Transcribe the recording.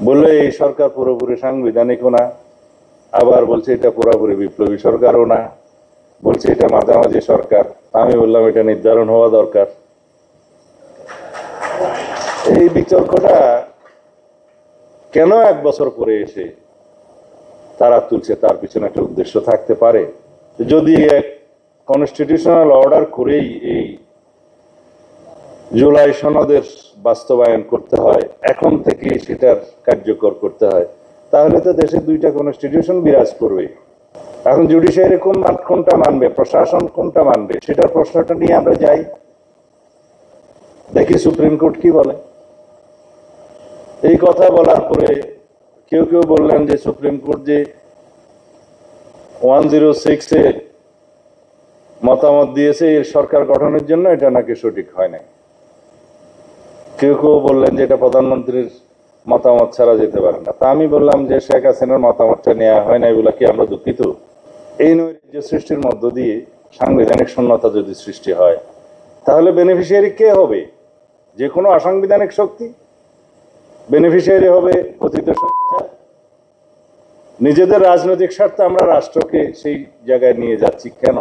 বললে এই সরকার পুরোপুরি সাংবিধানিকও না, আবার বলছে এটা পুরোপুরি বিপ্লবী সরকারও না, বলছে এটা মাঝামাঝি সরকার। আমি বললাম এটা নির্ধারণ হওয়া দরকার। এই বিতর্কটা কেন 1 বছর পরে এসে তারা তুলছে, তার পিছনে একটা উদ্দেশ্য থাকতে পারে। যদি এক কনস্টিটিউশনাল অর্ডার করেই এই জুলাই সনদের বাস্তবায়ন করতে হয়, এখন থেকে সেটার কার্যকর করতে হয়, তাহলে তো দেশে 2টা কনস্টিটিউশন বিরাজ করবে। এখন জুডিশিয়ারি কোনটা মানবে, প্রশাসন কোনটা মানবে, সেটার প্রশ্নটা নিয়ে আমরা যাই, দেখি সুপ্রিম কোর্ট কি বলে। এই কথা বলার পরে কেউ কেউ বললেন যে সুপ্রিম কোর্ট যে 106-এ মতামত দিয়েছে এর সরকার গঠনের জন্য, এটা নাকি সঠিক হয় নাই। কেউ কেউ বললেন যে এটা প্রধানমন্ত্রীর মতামত ছাড়া যেতে পারে না। তা আমি বললাম যে শেখ হাসিনার মতামতটা নেওয়া হয় না, এগুলা কি আমরা দুঃখিত? এই নৈরাজ্য সৃষ্টির মধ্য দিয়ে সাংবিধানিক শূন্যতা যদি সৃষ্টি হয়, তাহলে বেনিফিশিয়ারি কে হবে? যে কোনো অসাংবিধানিক শক্তি বেনিফিশিয়ারি হবে কথিত স্বৈরাচার। নিজেদের রাজনৈতিক স্বার্থে আমরা রাষ্ট্রকে সেই জায়গায় নিয়ে যাচ্ছি কেন?